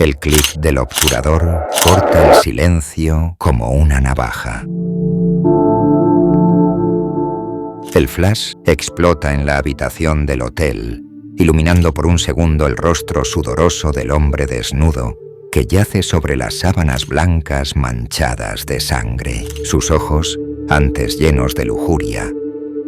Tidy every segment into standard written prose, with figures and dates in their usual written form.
El clic del obturador corta el silencio como una navaja. El flash explota en la habitación del hotel, iluminando por un segundo el rostro sudoroso del hombre desnudo que yace sobre las sábanas blancas manchadas de sangre. Sus ojos, antes llenos de lujuria,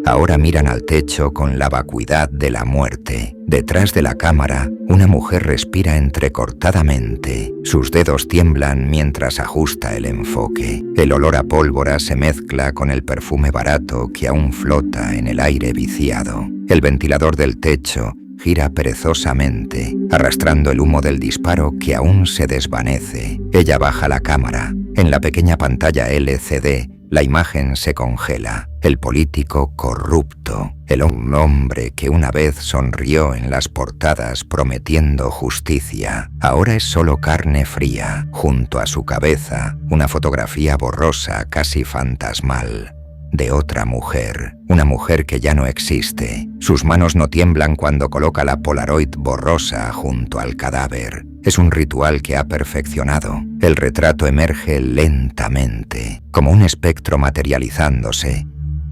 ahora miran al techo con la vacuidad de la muerte. Detrás de la cámara, una mujer respira entrecortadamente. Sus dedos tiemblan mientras ajusta el enfoque. El olor a pólvora se mezcla con el perfume barato que aún flota en el aire viciado. El ventilador del techo gira perezosamente, arrastrando el humo del disparo que aún se desvanece. Ella baja la cámara. En la pequeña pantalla LCD, la imagen se congela. El político corrupto, el hombre que una vez sonrió en las portadas prometiendo justicia, ahora es solo carne fría. Junto a su cabeza, una fotografía borrosa, casi fantasmal, de otra mujer, una mujer que ya no existe. Sus manos no tiemblan cuando coloca la Polaroid borrosa junto al cadáver. Es un ritual que ha perfeccionado. El retrato emerge lentamente, como un espectro materializándose,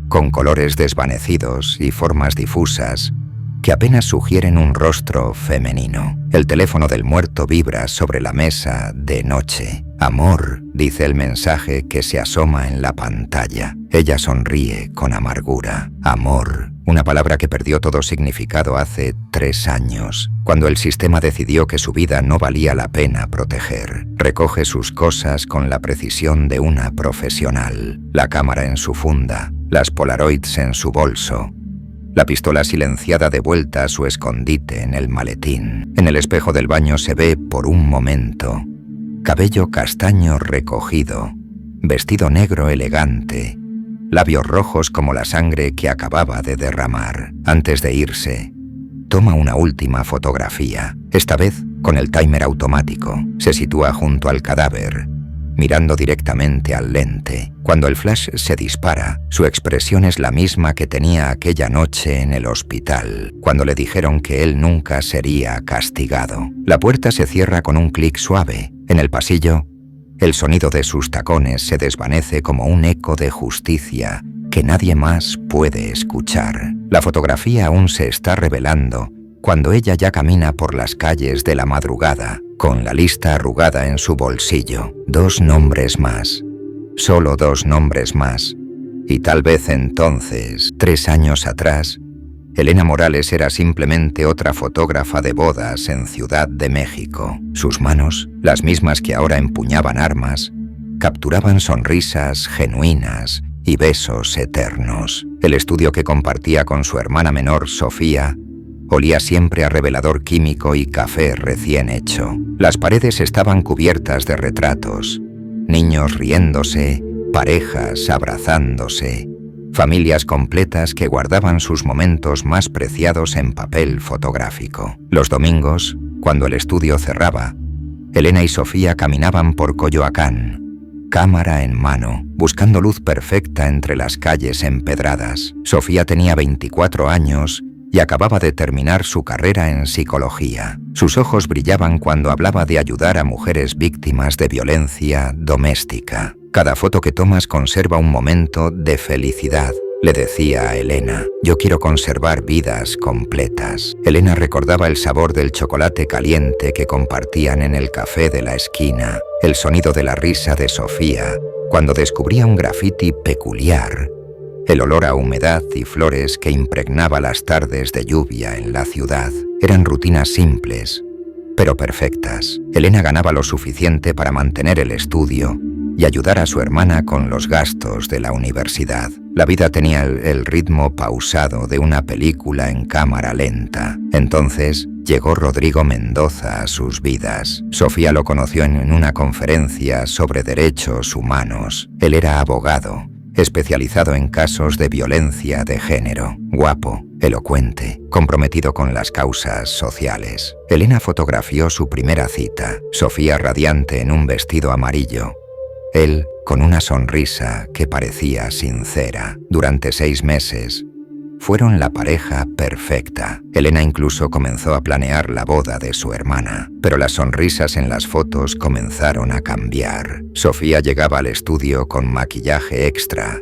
con colores desvanecidos y formas difusas que apenas sugieren un rostro femenino. El teléfono del muerto vibra sobre la mesa de noche. Amor, dice el mensaje que se asoma en la pantalla. Ella sonríe con amargura. Amor, una palabra que perdió todo significado hace 3 años, cuando el sistema decidió que su vida no valía la pena proteger. Recoge sus cosas con la precisión de una profesional. La cámara en su funda, las Polaroids en su bolso, la pistola silenciada de vuelta a su escondite en el maletín. En el espejo del baño se ve por un momento cabello castaño recogido, vestido negro elegante, labios rojos como la sangre que acababa de derramar. Antes de irse, toma una última fotografía, esta vez con el timer automático. Se sitúa junto al cadáver, mirando directamente al lente. Cuando el flash se dispara, su expresión es la misma que tenía aquella noche en el hospital, cuando le dijeron que él nunca sería castigado. La puerta se cierra con un clic suave. En el pasillo, el sonido de sus tacones se desvanece como un eco de justicia que nadie más puede escuchar. La fotografía aún se está revelando cuando ella ya camina por las calles de la madrugada, con la lista arrugada en su bolsillo. 2 nombres más, solo 2 nombres más. Y tal vez entonces, 3 años atrás, Elena Morales era simplemente otra fotógrafa de bodas en Ciudad de México. Sus manos, las mismas que ahora empuñaban armas, capturaban sonrisas genuinas y besos eternos. El estudio que compartía con su hermana menor, Sofía, olía siempre a revelador químico y café recién hecho. Las paredes estaban cubiertas de retratos, niños riéndose, parejas abrazándose, familias completas que guardaban sus momentos más preciados en papel fotográfico. Los domingos, cuando el estudio cerraba, Elena y Sofía caminaban por Coyoacán, cámara en mano, buscando luz perfecta entre las calles empedradas. Sofía tenía 24 años y acababa de terminar su carrera en psicología. Sus ojos brillaban cuando hablaba de ayudar a mujeres víctimas de violencia doméstica. Cada foto que tomas conserva un momento de felicidad, le decía a Elena. Yo quiero conservar vidas completas. Elena recordaba el sabor del chocolate caliente que compartían en el café de la esquina, el sonido de la risa de Sofía cuando descubría un graffiti peculiar, el olor a humedad y flores que impregnaba las tardes de lluvia en la ciudad. Eran rutinas simples, pero perfectas. Elena ganaba lo suficiente para mantener el estudio y ayudar a su hermana con los gastos de la universidad. La vida tenía el ritmo pausado de una película en cámara lenta. Entonces llegó Rodrigo Mendoza a sus vidas. Sofía lo conoció en una conferencia sobre derechos humanos. Él era abogado, especializado en casos de violencia de género, guapo, elocuente, comprometido con las causas sociales. Elena fotografió su primera cita, Sofía radiante en un vestido amarillo, él con una sonrisa que parecía sincera. Durante 6 meses, fueron la pareja perfecta. Elena incluso comenzó a planear la boda de su hermana, pero las sonrisas en las fotos comenzaron a cambiar. Sofía llegaba al estudio con maquillaje extra,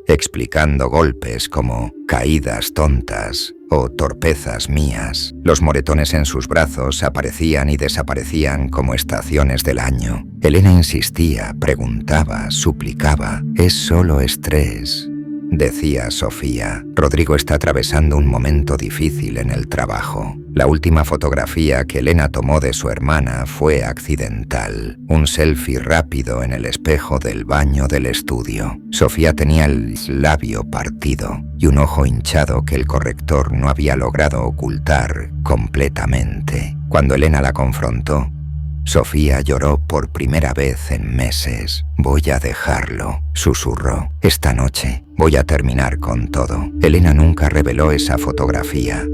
explicando golpes como caídas tontas o torpezas mías. Los moretones en sus brazos aparecían y desaparecían como estaciones del año. Elena insistía, preguntaba, suplicaba. «Es solo estrés», decía Sofía. Rodrigo está atravesando un momento difícil en el trabajo. La última fotografía que Elena tomó de su hermana fue accidental. Un selfie rápido en el espejo del baño del estudio. Sofía tenía el labio partido y un ojo hinchado que el corrector no había logrado ocultar completamente. Cuando Elena la confrontó, Sofía lloró por primera vez en meses. «Voy a dejarlo», susurró. «Esta noche voy a terminar con todo». Elena nunca reveló esa fotografía.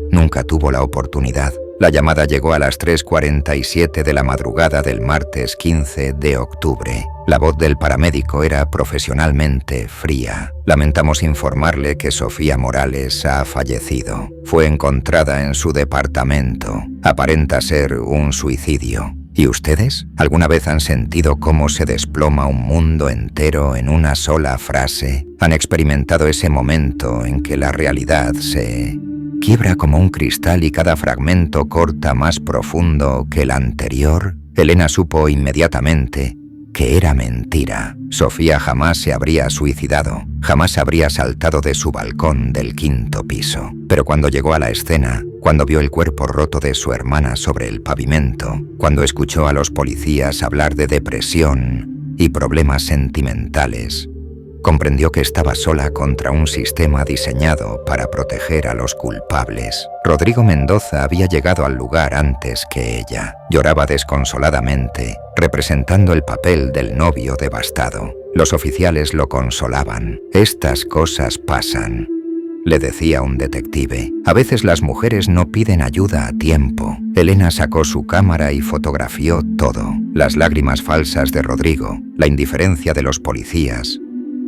Nunca tuvo la oportunidad. La llamada llegó a las 3:47 de la madrugada del martes 15 de octubre. La voz del paramédico era profesionalmente fría. «Lamentamos informarle que Sofía Morales ha fallecido. Fue encontrada en su departamento. Aparenta ser un suicidio». ¿Y ustedes? ¿Alguna vez han sentido cómo se desploma un mundo entero en una sola frase? ¿Han experimentado ese momento en que la realidad se quiebra como un cristal y cada fragmento corta más profundo que el anterior? Elena supo inmediatamente que era mentira. Sofía jamás se habría suicidado, jamás habría saltado de su balcón del 5º piso. Pero cuando llegó a la escena, cuando vio el cuerpo roto de su hermana sobre el pavimento, cuando escuchó a los policías hablar de depresión y problemas sentimentales, comprendió que estaba sola contra un sistema diseñado para proteger a los culpables. Rodrigo Mendoza había llegado al lugar antes que ella. Lloraba desconsoladamente, representando el papel del novio devastado. Los oficiales lo consolaban. «Estas cosas pasan», le decía un detective. «A veces las mujeres no piden ayuda a tiempo». Elena sacó su cámara y fotografió todo. Las lágrimas falsas de Rodrigo, la indiferencia de los policías,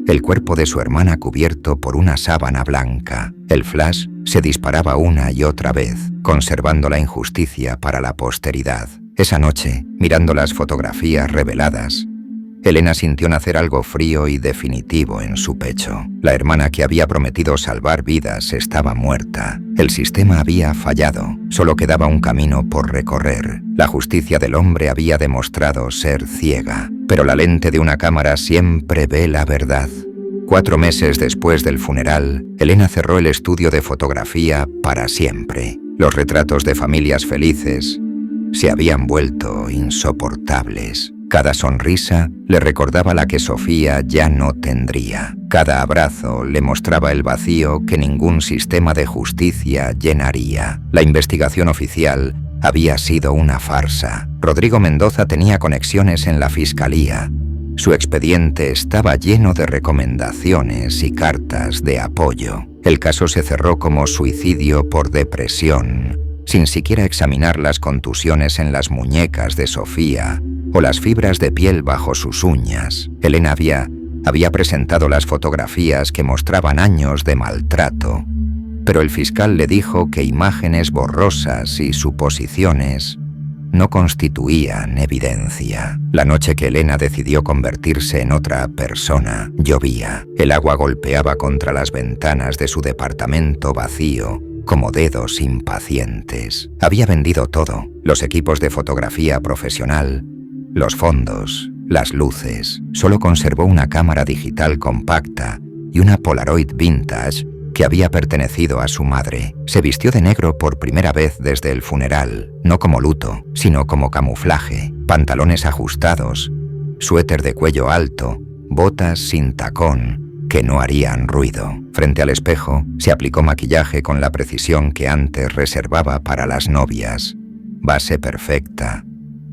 el cuerpo de su hermana cubierto por una sábana blanca. El flash se disparaba una y otra vez, conservando la injusticia para la posteridad. Esa noche, mirando las fotografías reveladas, Elena sintió nacer algo frío y definitivo en su pecho. La hermana que había prometido salvar vidas estaba muerta. El sistema había fallado. Solo quedaba un camino por recorrer. La justicia del hombre había demostrado ser ciega, pero la lente de una cámara siempre ve la verdad. 4 meses después del funeral, Elena cerró el estudio de fotografía para siempre. Los retratos de familias felices se habían vuelto insoportables. Cada sonrisa le recordaba la que Sofía ya no tendría. Cada abrazo le mostraba el vacío que ningún sistema de justicia llenaría. La investigación oficial había sido una farsa. Rodrigo Mendoza tenía conexiones en la fiscalía. Su expediente estaba lleno de recomendaciones y cartas de apoyo. El caso se cerró como suicidio por depresión, sin siquiera examinar las contusiones en las muñecas de Sofía o las fibras de piel bajo sus uñas. Elena había presentado las fotografías que mostraban años de maltrato, pero el fiscal le dijo que imágenes borrosas y suposiciones no constituían evidencia. La noche que Elena decidió convertirse en otra persona, llovía. El agua golpeaba contra las ventanas de su departamento vacío como dedos impacientes. Había vendido todo: los equipos de fotografía profesional, los fondos, las luces. Solo conservó una cámara digital compacta y una Polaroid vintage que había pertenecido a su madre. Se vistió de negro por primera vez desde el funeral, no como luto, sino como camuflaje. Pantalones ajustados, suéter de cuello alto, botas sin tacón que no harían ruido. Frente al espejo, se aplicó maquillaje con la precisión que antes reservaba para las novias. Base perfecta,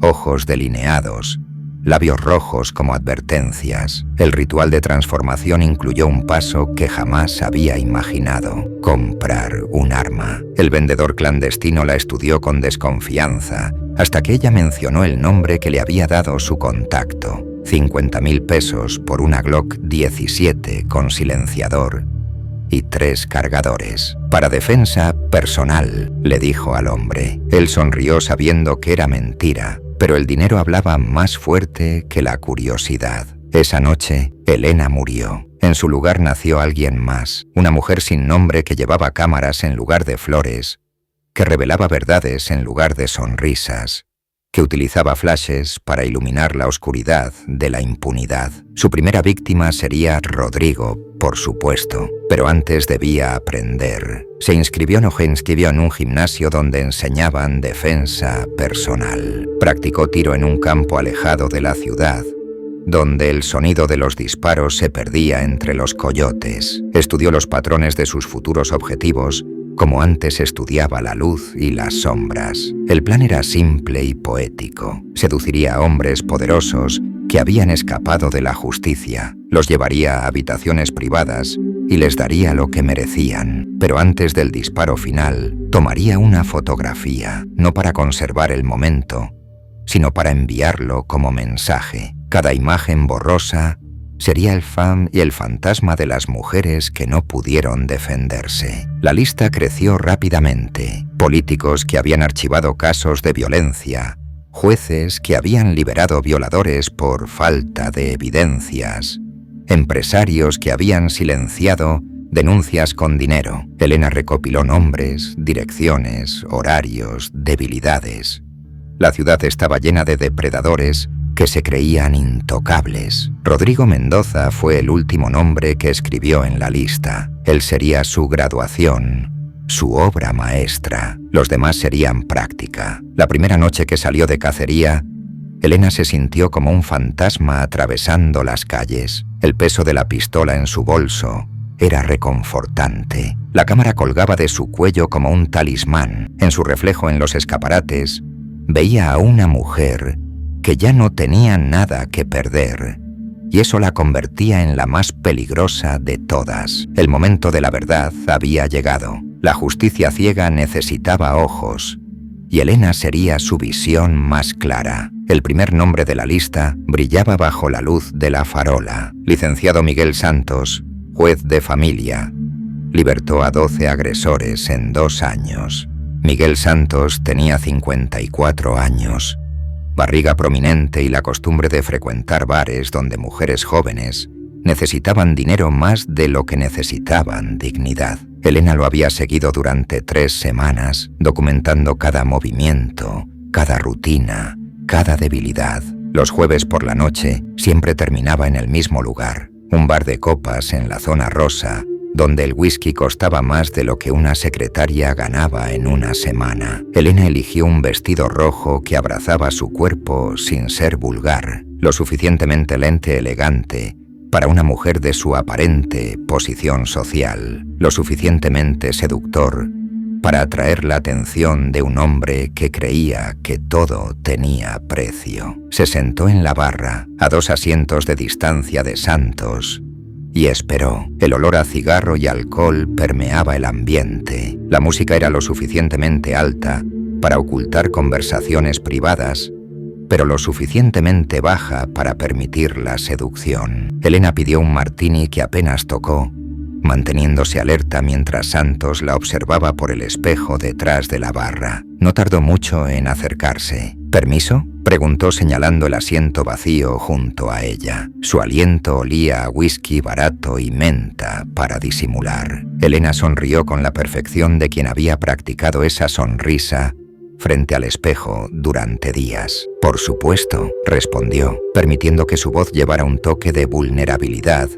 ojos delineados, labios rojos como advertencias. El ritual de transformación incluyó un paso que jamás había imaginado: comprar un arma. El vendedor clandestino la estudió con desconfianza, hasta que ella mencionó el nombre que le había dado su contacto: 50.000 pesos por una Glock 17 con silenciador y 3 cargadores. Para defensa personal, le dijo al hombre. Él sonrió sabiendo que era mentira, pero el dinero hablaba más fuerte que la curiosidad. Esa noche, Elena murió. En su lugar nació alguien más, una mujer sin nombre que llevaba cámaras en lugar de flores, que revelaba verdades en lugar de sonrisas, que utilizaba flashes para iluminar la oscuridad de la impunidad. Su primera víctima sería Rodrigo, por supuesto, pero antes debía aprender. Se inscribió en un gimnasio donde enseñaban defensa personal. Practicó tiro en un campo alejado de la ciudad, donde el sonido de los disparos se perdía entre los coyotes. Estudió los patrones de sus futuros objetivos, como antes estudiaba la luz y las sombras. El plan era simple y poético. Seduciría a hombres poderosos que habían escapado de la justicia, los llevaría a habitaciones privadas y les daría lo que merecían. Pero antes del disparo final, tomaría una fotografía, no para conservar el momento, sino para enviarlo como mensaje. Cada imagen borrosa sería el fantasma de las mujeres que no pudieron defenderse. La lista creció rápidamente. Políticos que habían archivado casos de violencia, jueces que habían liberado violadores por falta de evidencias, empresarios que habían silenciado denuncias con dinero. Elena recopiló nombres, direcciones, horarios, debilidades. La ciudad estaba llena de depredadores que se creían intocables. Rodrigo Mendoza fue el último nombre que escribió en la lista. Él sería su graduación, su obra maestra. Los demás serían práctica. La primera noche que salió de cacería, Elena se sintió como un fantasma atravesando las calles. El peso de la pistola en su bolso era reconfortante. La cámara colgaba de su cuello como un talismán. En su reflejo en los escaparates, veía a una mujer que ya no tenía nada que perder, y eso la convertía en la más peligrosa de todas. El momento de la verdad había llegado. La justicia ciega necesitaba ojos, y Elena sería su visión más clara. El primer nombre de la lista brillaba bajo la luz de la farola. Licenciado Miguel Santos, juez de familia, libertó a 12 agresores en 2 años. Miguel Santos tenía 54 años. Barriga prominente y la costumbre de frecuentar bares donde mujeres jóvenes necesitaban dinero más de lo que necesitaban dignidad. Elena lo había seguido durante 3 semanas, documentando cada movimiento, cada rutina, cada debilidad. Los jueves por la noche siempre terminaba en el mismo lugar, un bar de copas en la zona rosa, donde el whisky costaba más de lo que una secretaria ganaba en una semana. Elena eligió un vestido rojo que abrazaba su cuerpo sin ser vulgar, lo suficientemente elegante para una mujer de su aparente posición social, lo suficientemente seductor para atraer la atención de un hombre que creía que todo tenía precio. Se sentó en la barra, a 2 asientos de distancia de Santos, y esperó. El olor a cigarro y alcohol permeaba el ambiente. La música era lo suficientemente alta para ocultar conversaciones privadas, pero lo suficientemente baja para permitir la seducción. Elena pidió un martini que apenas tocó, manteniéndose alerta mientras Santos la observaba por el espejo detrás de la barra. No tardó mucho en acercarse. ¿Permiso?, preguntó señalando el asiento vacío junto a ella. Su aliento olía a whisky barato y menta para disimular. Elena sonrió con la perfección de quien había practicado esa sonrisa frente al espejo durante días. «Por supuesto», respondió, permitiendo que su voz llevara un toque de vulnerabilidad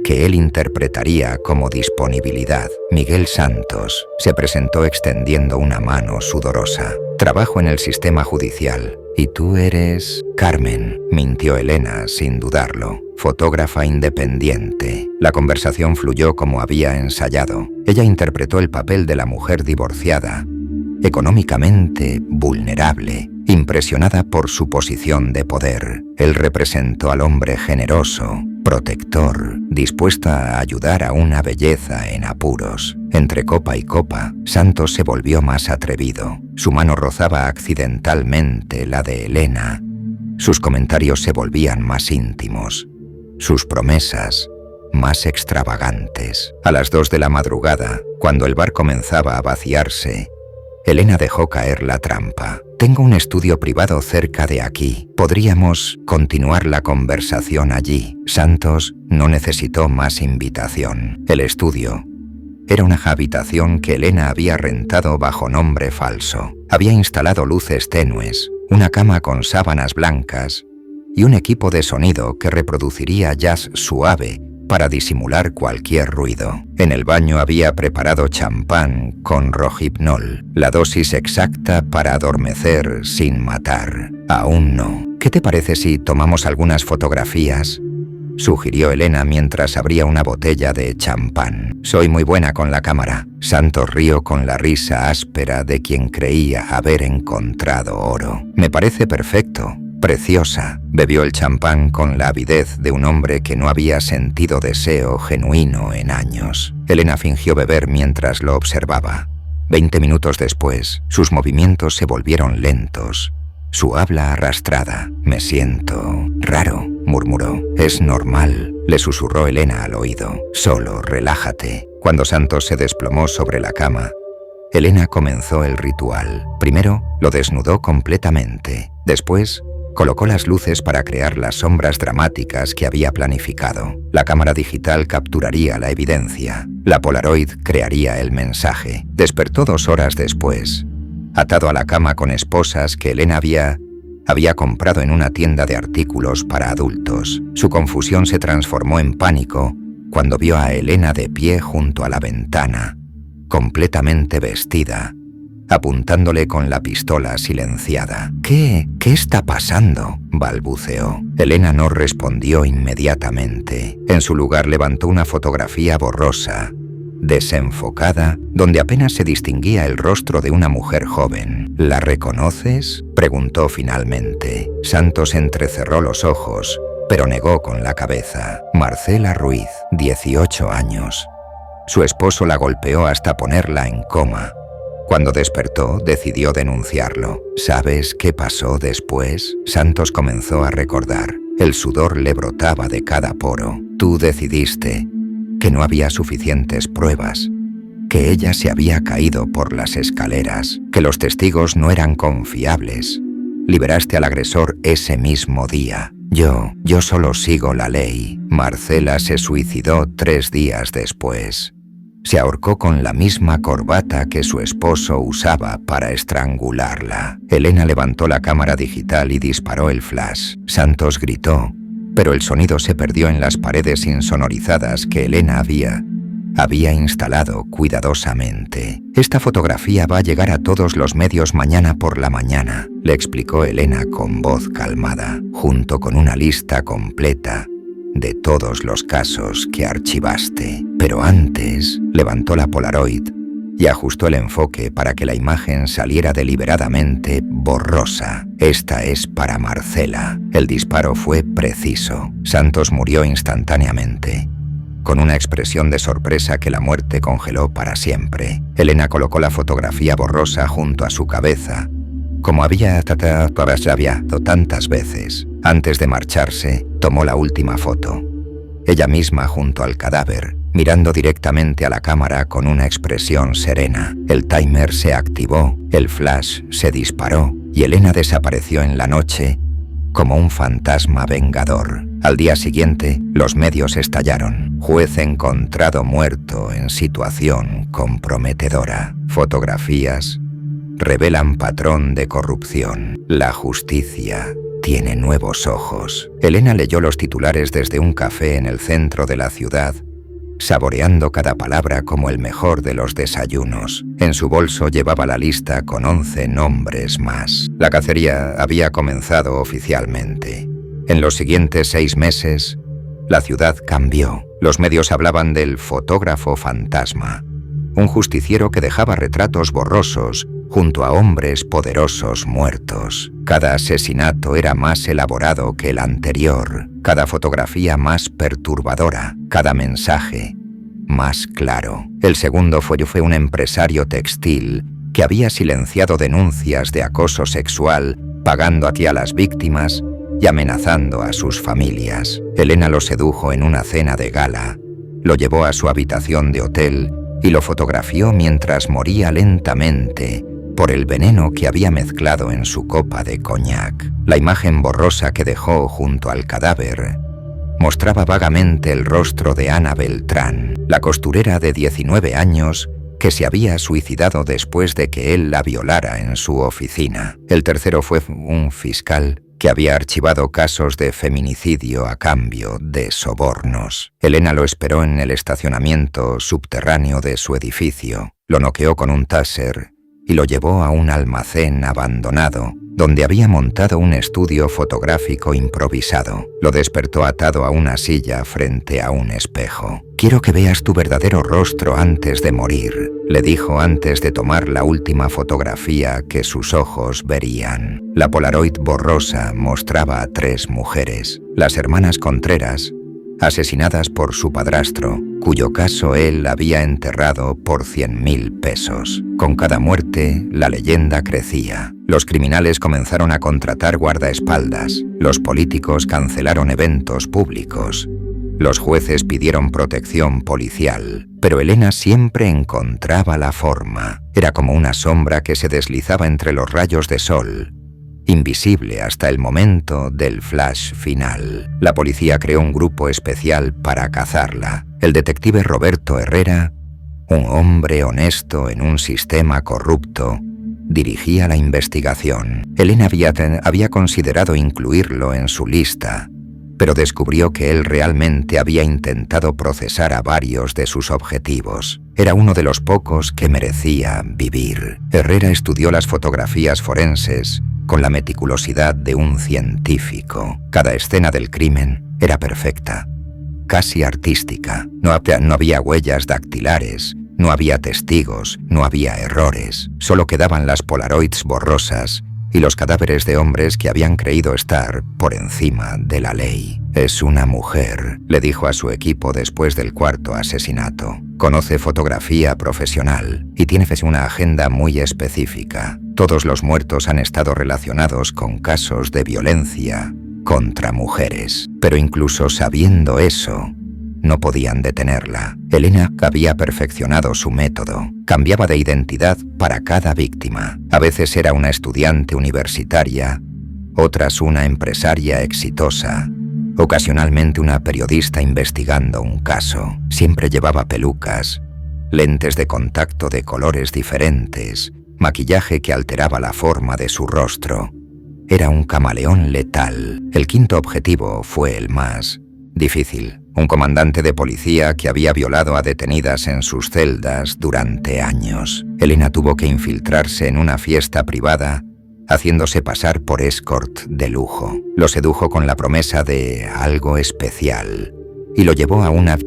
que él interpretaría como disponibilidad. Miguel Santos se presentó extendiendo una mano sudorosa. «Trabajo en el sistema judicial». «¿Y tú eres...?» «Carmen», mintió Elena sin dudarlo, fotógrafa independiente. La conversación fluyó como había ensayado. Ella interpretó el papel de la mujer divorciada, económicamente vulnerable, impresionada por su posición de poder. Él representó al hombre generoso, protector, dispuesto a ayudar a una belleza en apuros. Entre copa y copa, Santos se volvió más atrevido. Su mano rozaba accidentalmente la de Elena. Sus comentarios se volvían más íntimos. Sus promesas más extravagantes. A las 2 de la madrugada, cuando el bar comenzaba a vaciarse, Elena dejó caer la trampa. «Tengo un estudio privado cerca de aquí. Podríamos continuar la conversación allí». Santos no necesitó más invitación. El estudio era una habitación que Elena había rentado bajo nombre falso. Había instalado luces tenues, una cama con sábanas blancas y un equipo de sonido que reproduciría jazz suave para disimular cualquier ruido. En el baño había preparado champán con rohypnol, la dosis exacta para adormecer sin matar. Aún no. ¿Qué te parece si tomamos algunas fotografías?, sugirió Elena mientras abría una botella de champán. «Soy muy buena con la cámara». Santos rió con la risa áspera de quien creía haber encontrado oro. «Me parece perfecto. Preciosa». Bebió el champán con la avidez de un hombre que no había sentido deseo genuino en años. Elena fingió beber mientras lo observaba. 20 minutos después, sus movimientos se volvieron lentos, su habla arrastrada. «Me siento raro», murmuró. «Es normal», le susurró Elena al oído. «Solo relájate». Cuando Santos se desplomó sobre la cama, Elena comenzó el ritual. Primero, lo desnudó completamente. Después, colocó las luces para crear las sombras dramáticas que había planificado. La cámara digital capturaría la evidencia. La Polaroid crearía el mensaje. Despertó 2 horas después, atado a la cama con esposas que Elena había comprado en una tienda de artículos para adultos. Su confusión se transformó en pánico cuando vio a Elena de pie junto a la ventana, completamente vestida, apuntándole con la pistola silenciada. ¿Qué está pasando?», balbuceó. Elena no respondió inmediatamente. En su lugar levantó una fotografía borrosa, desenfocada, donde apenas se distinguía el rostro de una mujer joven. «¿La reconoces?», preguntó finalmente. Santos entrecerró los ojos, pero negó con la cabeza. «Marcela Ruiz, 18 años. Su esposo la golpeó hasta ponerla en coma. Cuando despertó, decidió denunciarlo. ¿Sabes qué pasó después?». Santos comenzó a recordar. El sudor le brotaba de cada poro. «Tú decidiste que no había suficientes pruebas, que ella se había caído por las escaleras, que los testigos no eran confiables. Liberaste al agresor ese mismo día. Yo solo sigo la ley». Marcela se suicidó 3 días después. Se ahorcó con la misma corbata que su esposo usaba para estrangularla. Elena levantó la cámara digital y disparó el flash. Santos gritó, pero el sonido se perdió en las paredes insonorizadas que Elena había instalado cuidadosamente. «Esta fotografía va a llegar a todos los medios mañana por la mañana», le explicó Elena con voz calmada, junto con una lista completa de todos los casos que archivaste. Pero antes, levantó la Polaroid y ajustó el enfoque para que la imagen saliera deliberadamente borrosa. «Esta es para Marcela». El disparo fue preciso. Santos murió instantáneamente, con una expresión de sorpresa que la muerte congeló para siempre. Elena colocó la fotografía borrosa junto a su cabeza, como había tratado tantas veces. Antes de marcharse, tomó la última foto. Ella misma junto al cadáver, mirando directamente a la cámara con una expresión serena. El timer se activó, el flash se disparó y Elena desapareció en la noche como un fantasma vengador. Al día siguiente, los medios estallaron. «Juez encontrado muerto en situación comprometedora». Fotografías revelan patrón de corrupción. La justicia tiene nuevos ojos. Elena leyó los titulares desde un café en el centro de la ciudad, saboreando cada palabra como el mejor de los desayunos. En su bolso llevaba la lista con 11 nombres más. La cacería había comenzado oficialmente. En los siguientes 6 meses, la ciudad cambió. Los medios hablaban del fotógrafo fantasma, un justiciero que dejaba retratos borrosos junto a hombres poderosos muertos. Cada asesinato era más elaborado que el anterior, cada fotografía más perturbadora, cada mensaje más claro. El segundo fue un empresario textil que había silenciado denuncias de acoso sexual, pagando a las víctimas y amenazando a sus familias. Elena lo sedujo en una cena de gala, Lo llevó a su habitación de hotel y lo fotografió mientras moría lentamente por el veneno que había mezclado en su copa de coñac. La imagen borrosa que dejó junto al cadáver mostraba vagamente el rostro de Ana Beltrán, la costurera de 19 años que se había suicidado después de que él la violara en su oficina. El tercero fue un fiscal que había archivado casos de feminicidio a cambio de sobornos. Elena lo esperó en el estacionamiento subterráneo de su edificio, lo noqueó con un taser y lo llevó a un almacén abandonado, donde había montado un estudio fotográfico improvisado. Lo despertó atado a una silla frente a un espejo. «Quiero que veas tu verdadero rostro antes de morir», le dijo antes de tomar la última fotografía que sus ojos verían. La Polaroid borrosa mostraba a 3 mujeres, las hermanas Contreras, asesinadas por su padrastro, cuyo caso él había enterrado por 100.000 pesos. Con cada muerte, la leyenda crecía. Los criminales comenzaron a contratar guardaespaldas, los políticos cancelaron eventos públicos, los jueces pidieron protección policial, pero Elena siempre encontraba la forma. Era como una sombra que se deslizaba entre los rayos de sol, invisible hasta el momento del flash final. La policía creó un grupo especial para cazarla. El detective Roberto Herrera, un hombre honesto en un sistema corrupto, dirigía la investigación. Elena había considerado incluirlo en su lista, pero descubrió que él realmente había intentado procesar a varios de sus objetivos. Era uno de los pocos que merecía vivir. Herrera estudió las fotografías forenses con la meticulosidad de un científico. Cada escena del crimen era perfecta, casi artística. No había huellas dactilares, no había testigos, no había errores. Solo quedaban las Polaroids borrosas y los cadáveres de hombres que habían creído estar por encima de la ley. «Es una mujer», le dijo a su equipo después del 4.º asesinato. «Conoce fotografía profesional y tiene una agenda muy específica. Todos los muertos han estado relacionados con casos de violencia contra mujeres». Pero incluso sabiendo eso, no podían detenerla. Elena había perfeccionado su método. Cambiaba de identidad para cada víctima. A veces era una estudiante universitaria, otras una empresaria exitosa, ocasionalmente una periodista investigando un caso. Siempre llevaba pelucas, lentes de contacto de colores diferentes, maquillaje que alteraba la forma de su rostro. Era un camaleón letal. El 5.º objetivo fue el más difícil. Un comandante de policía que había violado a detenidas en sus celdas durante años. Elena tuvo que infiltrarse en una fiesta privada, haciéndose pasar por escort de lujo. Lo sedujo con la promesa de algo especial y lo llevó a una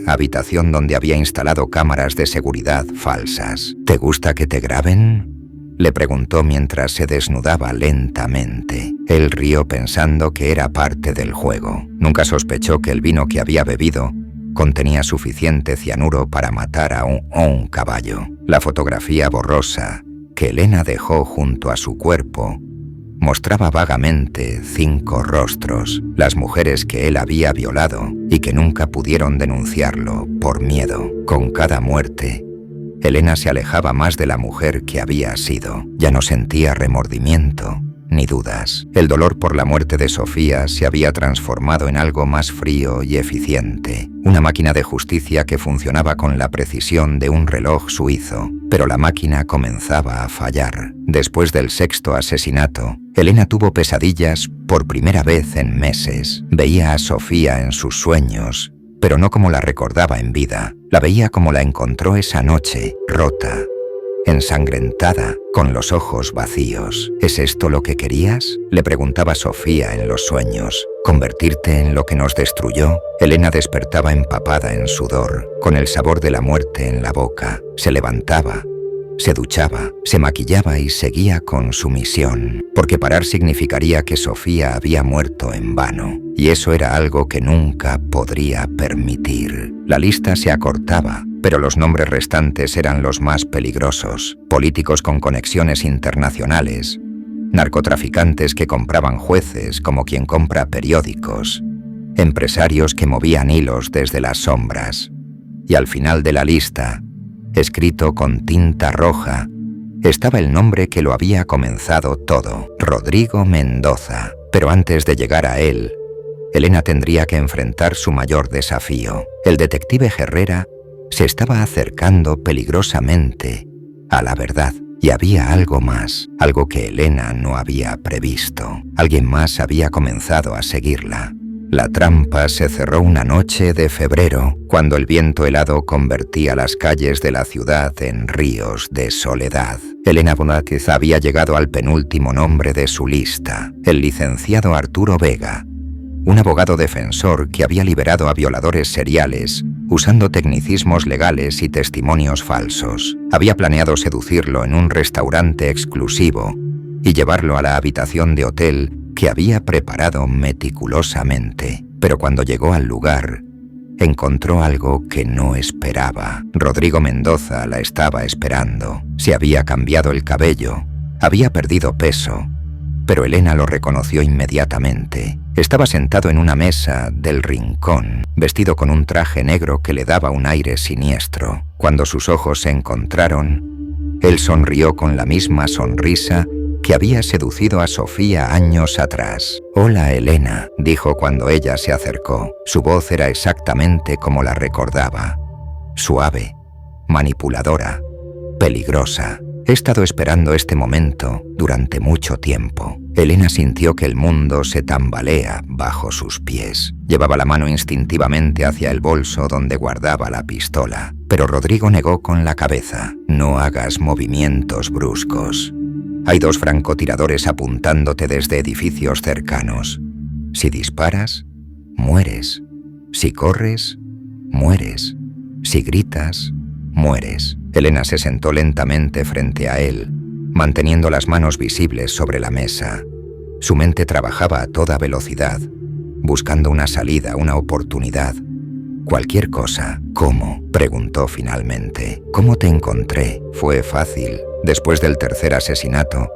habitación donde había instalado cámaras de seguridad falsas. «¿Te gusta que te graben?», le preguntó mientras se desnudaba lentamente. Él rió pensando que era parte del juego. Nunca sospechó que el vino que había bebido contenía suficiente cianuro para matar a un caballo. La fotografía borrosa que Elena dejó junto a su cuerpo mostraba vagamente 5 rostros, las mujeres que él había violado y que nunca pudieron denunciarlo por miedo. Con cada muerte, Elena se alejaba más de la mujer que había sido. Ya no sentía remordimiento ni dudas. El dolor por la muerte de Sofía se había transformado en algo más frío y eficiente. Una máquina de justicia que funcionaba con la precisión de un reloj suizo. Pero la máquina comenzaba a fallar. Después del 6.º asesinato, Elena tuvo pesadillas por primera vez en meses. Veía a Sofía en sus sueños, pero no como la recordaba en vida. La veía como la encontró esa noche, rota, ensangrentada, con los ojos vacíos. «¿Es esto lo que querías?», le preguntaba Sofía en los sueños. «¿Convertirte en lo que nos destruyó?». Elena despertaba empapada en sudor, con el sabor de la muerte en la boca. Se levantaba, se duchaba, se maquillaba y seguía con su misión, porque parar significaría que Sofía había muerto en vano, y eso era algo que nunca podría permitir. La lista se acortaba, pero los nombres restantes eran los más peligrosos. Políticos con conexiones internacionales, narcotraficantes que compraban jueces como quien compra periódicos, empresarios que movían hilos desde las sombras. y al final de la lista, escrito con tinta roja, estaba el nombre que lo había comenzado todo, Rodrigo Mendoza. Pero antes de llegar a él, Elena tendría que enfrentar su mayor desafío. El detective Herrera se estaba acercando peligrosamente a la verdad. Y había algo más, algo que Elena no había previsto. Alguien más había comenzado a seguirla. La trampa se cerró una noche de febrero, cuando el viento helado convertía las calles de la ciudad en ríos de soledad. Elena Bonátez había llegado al penúltimo nombre de su lista, el licenciado Arturo Vega, un abogado defensor que había liberado a violadores seriales usando tecnicismos legales y testimonios falsos. Había planeado seducirlo en un restaurante exclusivo y llevarlo a la habitación de hotel que había preparado meticulosamente. Pero cuando llegó al lugar, encontró algo que no esperaba. Rodrigo Mendoza la estaba esperando. Se había cambiado el cabello, había perdido peso, pero Elena lo reconoció inmediatamente. Estaba sentado en una mesa del rincón, vestido con un traje negro que le daba un aire siniestro. Cuando sus ojos se encontraron, él sonrió con la misma sonrisa que había seducido a Sofía años atrás. «Hola, Elena», dijo cuando ella se acercó. Su voz era exactamente como la recordaba. Suave, manipuladora, peligrosa. He estado esperando este momento durante mucho tiempo. Elena sintió que el mundo se tambalea bajo sus pies. Llevaba la mano instintivamente hacia el bolso donde guardaba la pistola, pero Rodrigo negó con la cabeza. «No hagas movimientos bruscos. Hay 2 francotiradores apuntándote desde edificios cercanos. Si disparas, mueres. Si corres, mueres. Si gritas, mueres». Elena se sentó lentamente frente a él, manteniendo las manos visibles sobre la mesa. Su mente trabajaba a toda velocidad, buscando una salida, una oportunidad. «Cualquier cosa». «¿Cómo?», preguntó finalmente. «¿Cómo te encontré? Fue fácil. Después del tercer asesinato,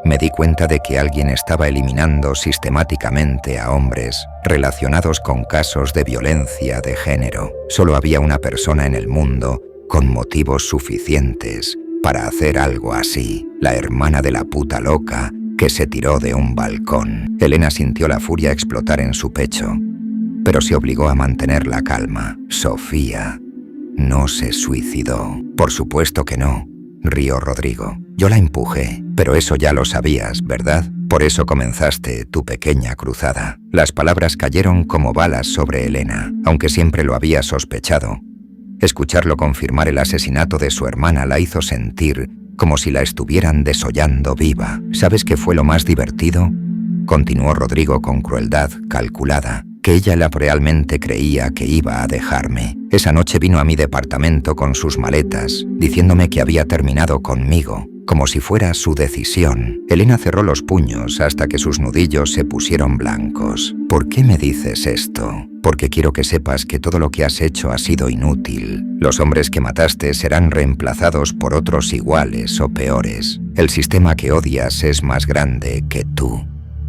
me di cuenta de que alguien estaba eliminando sistemáticamente a hombres relacionados con casos de violencia de género. Solo había una persona en el mundo con motivos suficientes para hacer algo así, la hermana de la puta loca que se tiró de un balcón». Elena sintió la furia explotar en su pecho, pero se obligó a mantener la calma. «Sofía no se suicidó». «Por supuesto que no», rió Rodrigo. «Yo la empujé, pero eso ya lo sabías, ¿verdad? Por eso comenzaste tu pequeña cruzada». Las palabras cayeron como balas sobre Elena, aunque siempre lo había sospechado. Escucharlo confirmar el asesinato de su hermana la hizo sentir como si la estuvieran desollando viva. «¿Sabes qué fue lo más divertido?», continuó Rodrigo con crueldad calculada, «que ella realmente creía que iba a dejarme. Esa noche vino a mi departamento con sus maletas, diciéndome que había terminado conmigo, como si fuera su decisión». Elena cerró los puños hasta que sus nudillos se pusieron blancos. «¿Por qué me dices esto?». «Porque quiero que sepas que todo lo que has hecho ha sido inútil. Los hombres que mataste serán reemplazados por otros iguales o peores. El sistema que odias es más grande que tú,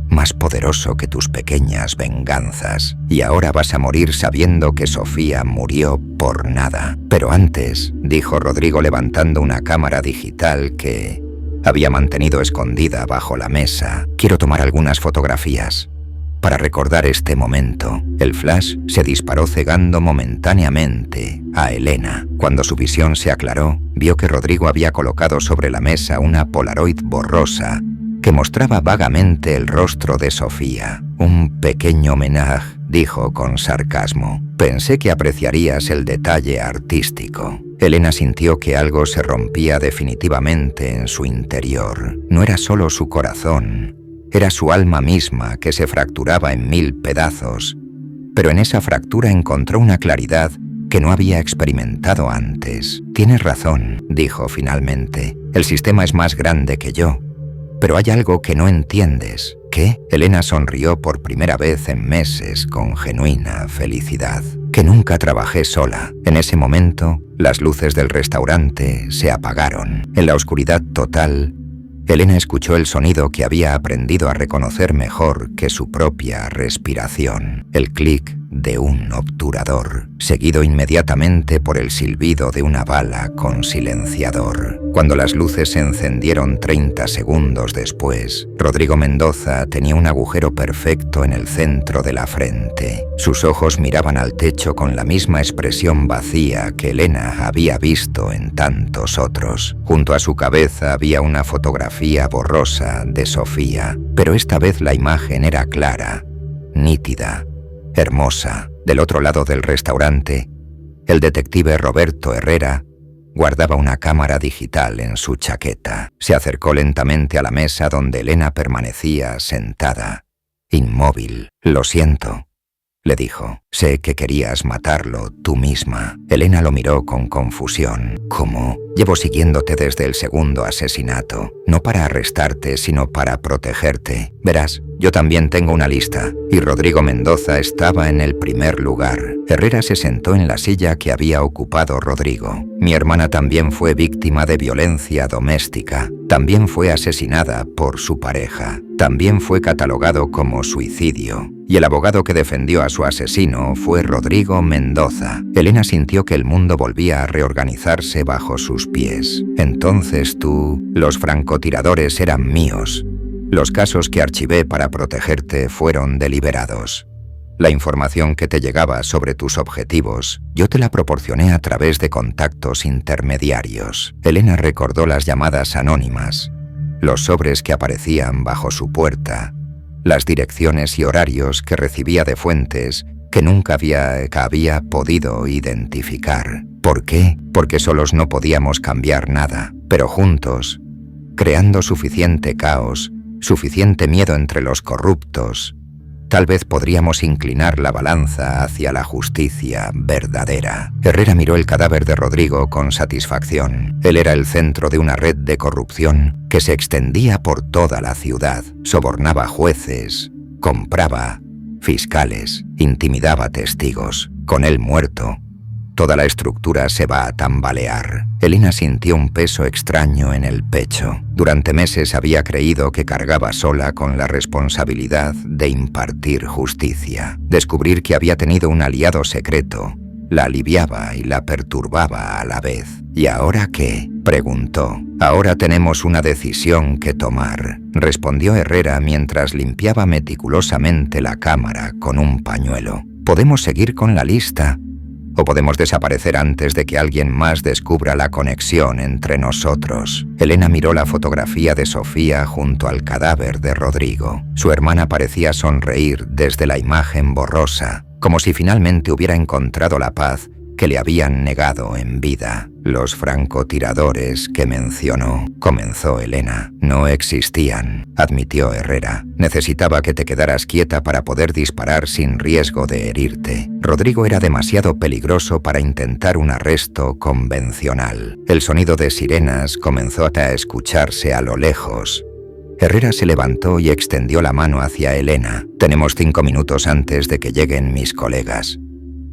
más poderoso que tus pequeñas venganzas. Y ahora vas a morir sabiendo que Sofía murió por nada». «Pero antes», dijo Rodrigo levantando una cámara digital que había mantenido escondida bajo la mesa, «quiero tomar algunas fotografías para recordar este momento». El flash se disparó cegando momentáneamente a Elena. Cuando su visión se aclaró, vio que Rodrigo había colocado sobre la mesa una Polaroid borrosa que mostraba vagamente el rostro de Sofía. «Un pequeño homenaje», dijo con sarcasmo. «Pensé que apreciarías el detalle artístico». Elena sintió que algo se rompía definitivamente en su interior. No era solo su corazón, era su alma misma que se fracturaba en 1000 pedazos. Pero en esa fractura encontró una claridad que no había experimentado antes. «Tienes razón», dijo finalmente. «El sistema es más grande que yo. Pero hay algo que no entiendes». «¿Qué?». Elena sonrió por primera vez en meses con genuina felicidad. «Que nunca trabajé sola». En ese momento, las luces del restaurante se apagaron. En la oscuridad total, Elena escuchó el sonido que había aprendido a reconocer mejor que su propia respiración. El clic de un obturador, seguido inmediatamente por el silbido de una bala con silenciador. Cuando las luces se encendieron 30 segundos después, Rodrigo Mendoza tenía un agujero perfecto en el centro de la frente. Sus ojos miraban al techo con la misma expresión vacía que Elena había visto en tantos otros. Junto a su cabeza había una fotografía borrosa de Sofía, pero esta vez la imagen era clara, nítida, hermosa. Del otro lado del restaurante, el detective Roberto Herrera guardaba una cámara digital en su chaqueta. Se acercó lentamente a la mesa donde Elena permanecía sentada, inmóvil. «Lo siento», le dijo. «Sé que querías matarlo tú misma». Elena lo miró con confusión. «¿Cómo? Llevo siguiéndote desde el segundo asesinato. No para arrestarte, sino para protegerte. Verás, yo también tengo una lista». Y Rodrigo Mendoza estaba en el primer lugar. Herrera se sentó en la silla que había ocupado Rodrigo. «Mi hermana también fue víctima de violencia doméstica. También fue asesinada por su pareja. También fue catalogado como suicidio. Y el abogado que defendió a su asesino fue Rodrigo Mendoza». Elena sintió que el mundo volvía a reorganizarse bajo sus pies. «Entonces tú, los francotiradores eran míos. Los casos que archivé para protegerte fueron deliberados. La información que te llegaba sobre tus objetivos, yo te la proporcioné a través de contactos intermediarios». Elena recordó las llamadas anónimas, los sobres que aparecían bajo su puerta, las direcciones y horarios que recibía de fuentes que nunca había podido identificar. ¿Por qué? Porque solos no podíamos cambiar nada, pero juntos, creando suficiente caos, suficiente miedo entre los corruptos, tal vez podríamos inclinar la balanza hacia la justicia verdadera. Herrera miró el cadáver de Rodrigo con satisfacción. Él era el centro de una red de corrupción que se extendía por toda la ciudad. Sobornaba jueces, compraba fiscales, intimidaba testigos. Con él muerto, toda la estructura se va a tambalear. Elena sintió un peso extraño en el pecho. Durante meses había creído que cargaba sola con la responsabilidad de impartir justicia. Descubrir que había tenido un aliado secreto la aliviaba y la perturbaba a la vez. ¿Y ahora qué?, preguntó. «Ahora tenemos una decisión que tomar», respondió Herrera mientras limpiaba meticulosamente la cámara con un pañuelo. «Podemos seguir con la lista, o podemos desaparecer antes de que alguien más descubra la conexión entre nosotros». Elena miró la fotografía de Sofía junto al cadáver de Rodrigo. Su hermana parecía sonreír desde la imagen borrosa, como si finalmente hubiera encontrado la paz que le habían negado en vida. «Los francotiradores que mencionó», comenzó Elena. «No existían», admitió Herrera. «Necesitaba que te quedaras quieta para poder disparar sin riesgo de herirte. Rodrigo era demasiado peligroso para intentar un arresto convencional». El sonido de sirenas comenzó a escucharse a lo lejos. Herrera se levantó y extendió la mano hacia Elena. «Tenemos 5 minutos antes de que lleguen mis colegas.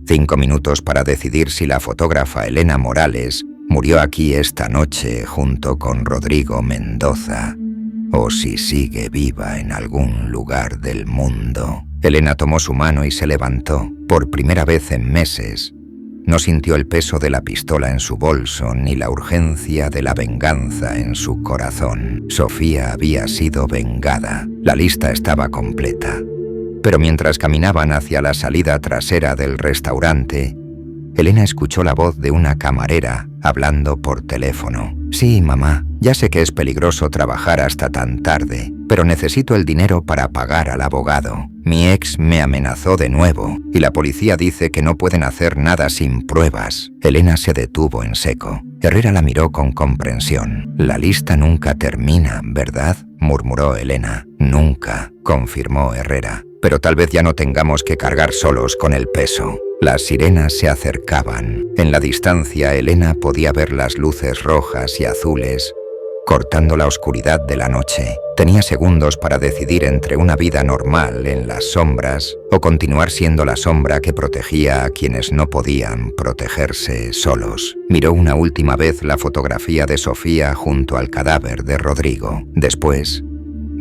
5 minutos para decidir si la fotógrafa Elena Morales murió aquí esta noche junto con Rodrigo Mendoza, o si sigue viva en algún lugar del mundo». Elena tomó su mano y se levantó. Por primera vez en meses, no sintió el peso de la pistola en su bolso ni la urgencia de la venganza en su corazón. Sofía había sido vengada. La lista estaba completa. Pero mientras caminaban hacia la salida trasera del restaurante, Elena escuchó la voz de una camarera hablando por teléfono. «Sí, mamá, ya sé que es peligroso trabajar hasta tan tarde, pero necesito el dinero para pagar al abogado. Mi ex me amenazó de nuevo y la policía dice que no pueden hacer nada sin pruebas». Elena se detuvo en seco. Herrera la miró con comprensión. «La lista nunca termina, ¿verdad?», murmuró Elena. «Nunca», confirmó Herrera. «Pero tal vez ya no tengamos que cargar solos con el peso». Las sirenas se acercaban. En la distancia, Elena podía ver las luces rojas y azules cortando la oscuridad de la noche. Tenía segundos para decidir entre una vida normal en las sombras o continuar siendo la sombra que protegía a quienes no podían protegerse solos. Miró una última vez la fotografía de Sofía junto al cadáver de Rodrigo. Después,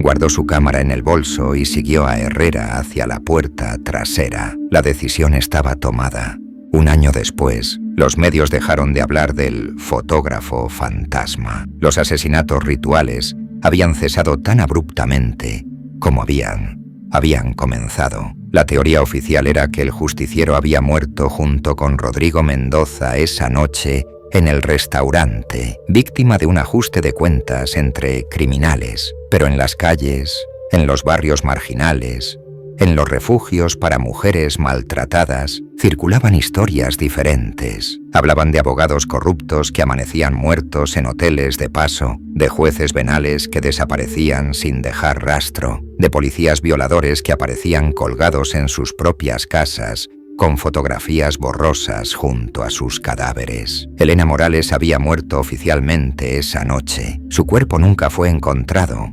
Guardó su cámara en el bolso y siguió a Herrera hacia la puerta trasera. La decisión estaba tomada. Un año después, los medios dejaron de hablar del fotógrafo fantasma. Los asesinatos rituales habían cesado tan abruptamente como habían comenzado. La teoría oficial era que el justiciero había muerto junto con Rodrigo Mendoza esa noche en el restaurante, víctima de un ajuste de cuentas entre criminales. Pero en las calles, en los barrios marginales, en los refugios para mujeres maltratadas, circulaban historias diferentes. Hablaban de abogados corruptos que amanecían muertos en hoteles de paso, de jueces venales que desaparecían sin dejar rastro, de policías violadores que aparecían colgados en sus propias casas, con fotografías borrosas junto a sus cadáveres. Elena Morales había muerto oficialmente esa noche. Su cuerpo nunca fue encontrado,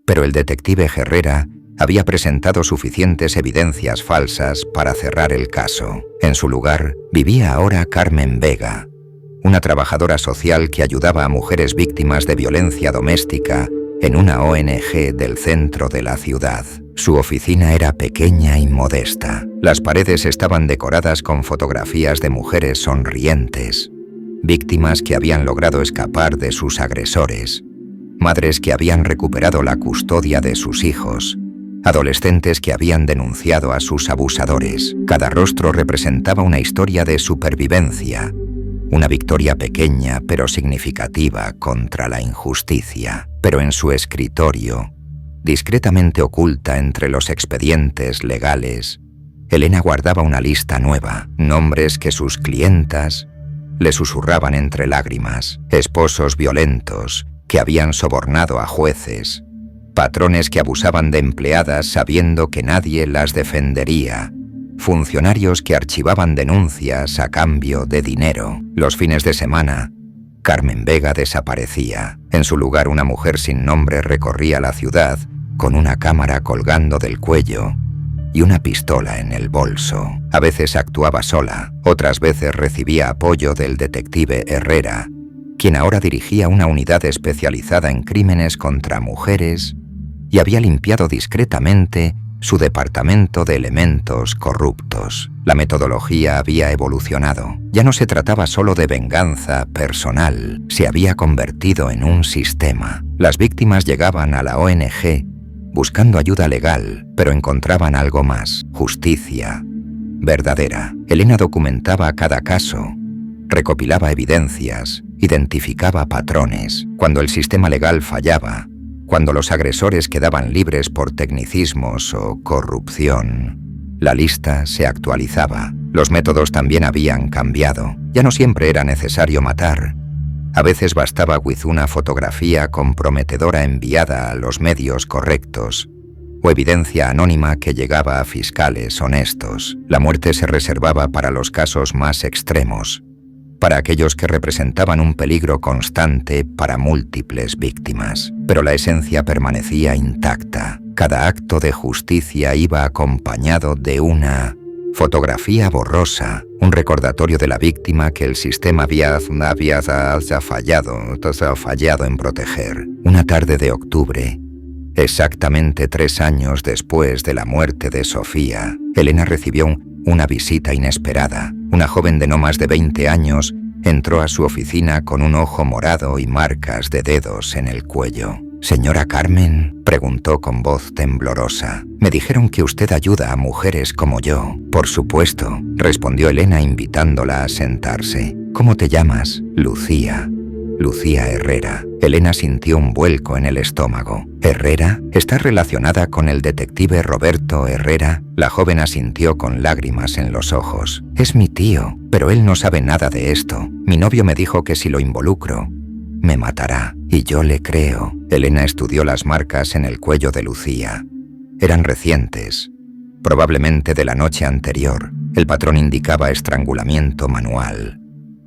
pero el detective Herrera había presentado suficientes evidencias falsas para cerrar el caso. En su lugar, vivía ahora Carmen Vega, una trabajadora social que ayudaba a mujeres víctimas de violencia doméstica en una ONG del centro de la ciudad. Su oficina era pequeña y modesta. Las paredes estaban decoradas con fotografías de mujeres sonrientes, víctimas que habían logrado escapar de sus agresores, madres que habían recuperado la custodia de sus hijos, adolescentes que habían denunciado a sus abusadores. Cada rostro representaba una historia de supervivencia, una victoria pequeña pero significativa contra la injusticia. Pero en su escritorio, discretamente oculta entre los expedientes legales, Elena guardaba una lista nueva, nombres que sus clientas le susurraban entre lágrimas, esposos violentos que habían sobornado a jueces, patrones que abusaban de empleadas sabiendo que nadie las defendería, funcionarios que archivaban denuncias a cambio de dinero. Los fines de semana, Carmen Vega desaparecía. En su lugar, una mujer sin nombre recorría la ciudad con una cámara colgando del cuello y una pistola en el bolso. A veces actuaba sola, otras veces recibía apoyo del detective Herrera, quien ahora dirigía una unidad especializada en crímenes contra mujeres y había limpiado discretamente su departamento de elementos corruptos. La metodología había evolucionado. Ya no se trataba solo de venganza personal, se había convertido en un sistema. Las víctimas llegaban a la ONG buscando ayuda legal, pero encontraban algo más: justicia verdadera. Elena documentaba cada caso, recopilaba evidencias, identificaba patrones. Cuando el sistema legal fallaba, cuando los agresores quedaban libres por tecnicismos o corrupción, la lista se actualizaba. Los métodos también habían cambiado. Ya no siempre era necesario matar. A veces bastaba una fotografía comprometedora enviada a los medios correctos o evidencia anónima que llegaba a fiscales honestos. La muerte se reservaba para los casos más extremos, para aquellos que representaban un peligro constante para múltiples víctimas. Pero la esencia permanecía intacta. Cada acto de justicia iba acompañado de una fotografía borrosa, un recordatorio de la víctima que el sistema había fallado en proteger. Una tarde de octubre, exactamente 3 años después de la muerte de Sofía, Elena recibió una visita inesperada. Una joven de no más de 20 años entró a su oficina con un ojo morado y marcas de dedos en el cuello. «¿Señora Carmen?», preguntó con voz temblorosa. «Me dijeron que usted ayuda a mujeres como yo». «Por supuesto», respondió Elena invitándola a sentarse. «¿Cómo te llamas?» «Lucía». «Lucía Herrera». Elena sintió un vuelco en el estómago. «¿Herrera? ¿Estás relacionada con el detective Roberto Herrera?» La joven asintió con lágrimas en los ojos. «Es mi tío, pero él no sabe nada de esto. Mi novio me dijo que si lo involucro, me matará». «Y yo le creo». Elena estudió las marcas en el cuello de Lucía. Eran recientes, probablemente de la noche anterior. El patrón indicaba estrangulamiento manual,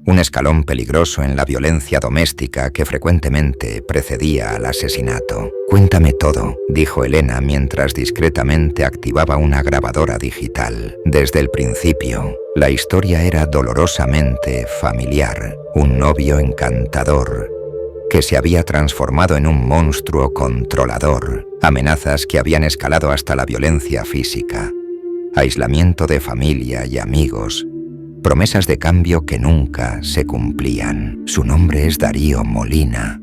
un escalón peligroso en la violencia doméstica que frecuentemente precedía al asesinato. «Cuéntame todo», dijo Elena mientras discretamente activaba una grabadora digital. Desde el principio, la historia era dolorosamente familiar. Un novio encantador que se había transformado en un monstruo controlador, amenazas que habían escalado hasta la violencia física, aislamiento de familia y amigos, promesas de cambio que nunca se cumplían. Su nombre es Darío Molina,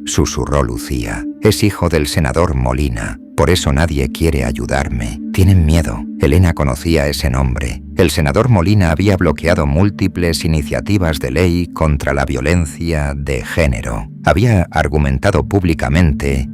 susurró Lucía. Es hijo del senador Molina, por eso nadie quiere ayudarme. Tienen miedo. Elena conocía ese nombre. El senador Molina había bloqueado múltiples iniciativas de ley contra la violencia de género. Había argumentado públicamente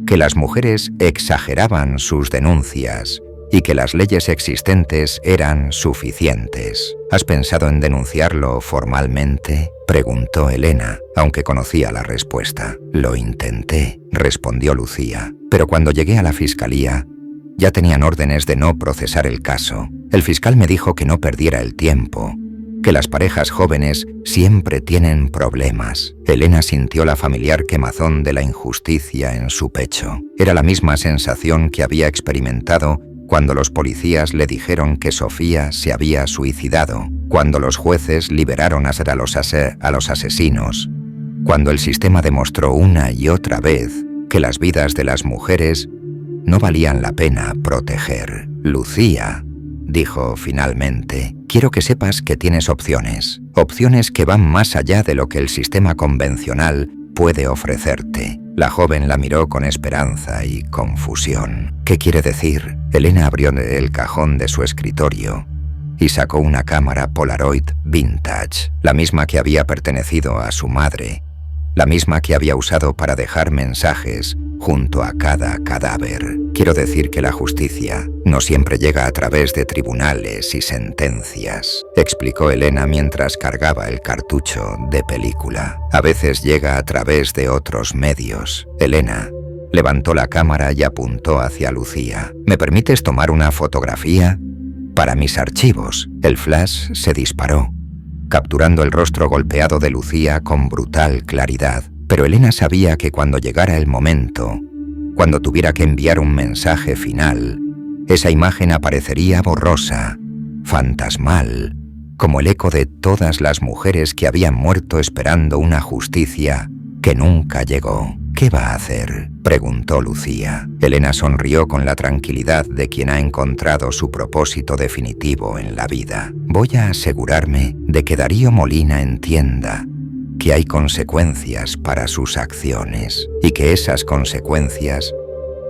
que las mujeres exageraban sus denuncias y que las leyes existentes eran suficientes. ¿Has pensado en denunciarlo formalmente?, preguntó Elena, aunque conocía la respuesta. Lo intenté, respondió Lucía, pero cuando llegué a la fiscalía ya tenían órdenes de no procesar el caso. El fiscal me dijo que no perdiera el tiempo, que las parejas jóvenes siempre tienen problemas. Elena sintió la familiar quemazón de la injusticia en su pecho. Era la misma sensación que había experimentado cuando los policías le dijeron que Sofía se había suicidado, cuando los jueces liberaron a los asesinos, cuando el sistema demostró una y otra vez que las vidas de las mujeres no valían la pena proteger. Lucía, dijo finalmente, quiero que sepas que tienes opciones que van más allá de lo que el sistema convencional puede ofrecerte. La joven la miró con esperanza y confusión. ¿Qué quiere decir? Elena abrió el cajón de su escritorio y sacó una cámara Polaroid vintage, la misma que había pertenecido a su madre, la misma que había usado para dejar mensajes junto a cada cadáver. Quiero decir que la justicia no siempre llega a través de tribunales y sentencias, explicó Elena mientras cargaba el cartucho de película. A veces llega a través de otros medios. Elena levantó la cámara y apuntó hacia Lucía. ¿Me permites tomar una fotografía? Para mis archivos. El flash se disparó, capturando el rostro golpeado de Lucía con brutal claridad. Pero Elena sabía que cuando llegara el momento, cuando tuviera que enviar un mensaje final, esa imagen aparecería borrosa, fantasmal, como el eco de todas las mujeres que habían muerto esperando una justicia que nunca llegó. ¿Qué va a hacer?, preguntó Lucía. Elena sonrió con la tranquilidad de quien ha encontrado su propósito definitivo en la vida. Voy a asegurarme de que Darío Molina entienda que hay consecuencias para sus acciones y que esas consecuencias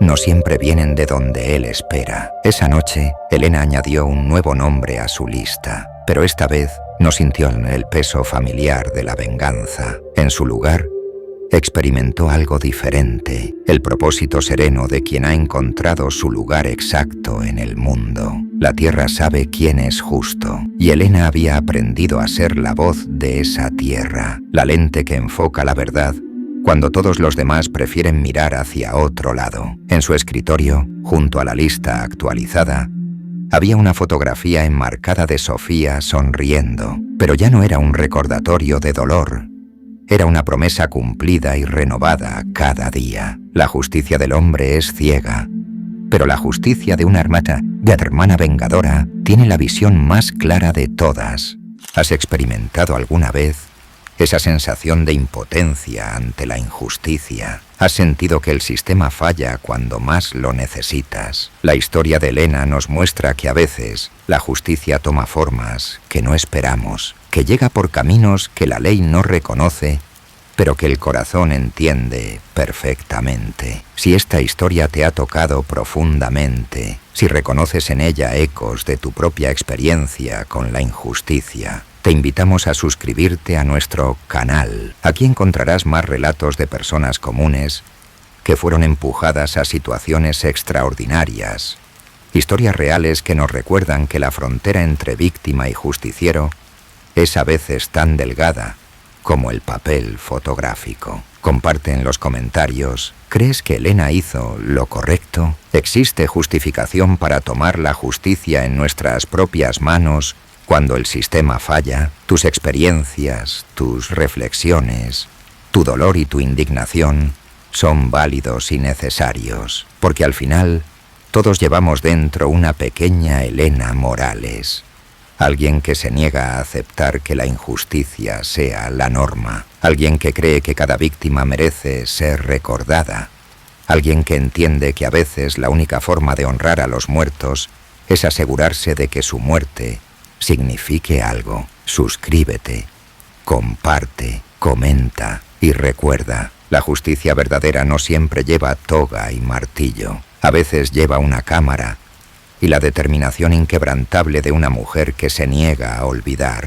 no siempre vienen de donde él espera. Esa noche, Elena añadió un nuevo nombre a su lista, pero esta vez no sintió el peso familiar de la venganza. En su lugar, experimentó algo diferente, el propósito sereno de quien ha encontrado su lugar exacto en el mundo. La tierra sabe quién es justo, y Elena había aprendido a ser la voz de esa tierra, la lente que enfoca la verdad cuando todos los demás prefieren mirar hacia otro lado. En su escritorio, junto a la lista actualizada, había una fotografía enmarcada de Sofía sonriendo, pero ya no era un recordatorio de dolor. Era una promesa cumplida y renovada cada día. La justicia del hombre es ciega, pero la justicia de una hermana vengadora tiene la visión más clara de todas. ¿Has experimentado alguna vez esa sensación de impotencia ante la injusticia? ¿Has sentido que el sistema falla cuando más lo necesitas? La historia de Elena nos muestra que a veces la justicia toma formas que no esperamos, que llega por caminos que la ley no reconoce, pero que el corazón entiende perfectamente. Si esta historia te ha tocado profundamente, si reconoces en ella ecos de tu propia experiencia con la injusticia, te invitamos a suscribirte a nuestro canal. Aquí encontrarás más relatos de personas comunes que fueron empujadas a situaciones extraordinarias, historias reales que nos recuerdan que la frontera entre víctima y justiciero es a veces tan delgada como el papel fotográfico. Comparte en los comentarios. ¿Crees que Elena hizo lo correcto? ¿Existe justificación para tomar la justicia en nuestras propias manos cuando el sistema falla? Tus experiencias, tus reflexiones, tu dolor y tu indignación son válidos y necesarios, porque al final todos llevamos dentro una pequeña Elena Morales, Alguien que se niega a aceptar que la injusticia sea la norma. Alguien que cree que cada víctima merece ser recordada. Alguien que entiende que a veces la única forma de honrar a los muertos es asegurarse de que su muerte signifique algo. Suscríbete, comparte, comenta y recuerda. La justicia verdadera no siempre lleva toga y martillo. A veces lleva una cámara y la determinación inquebrantable de una mujer que se niega a olvidar.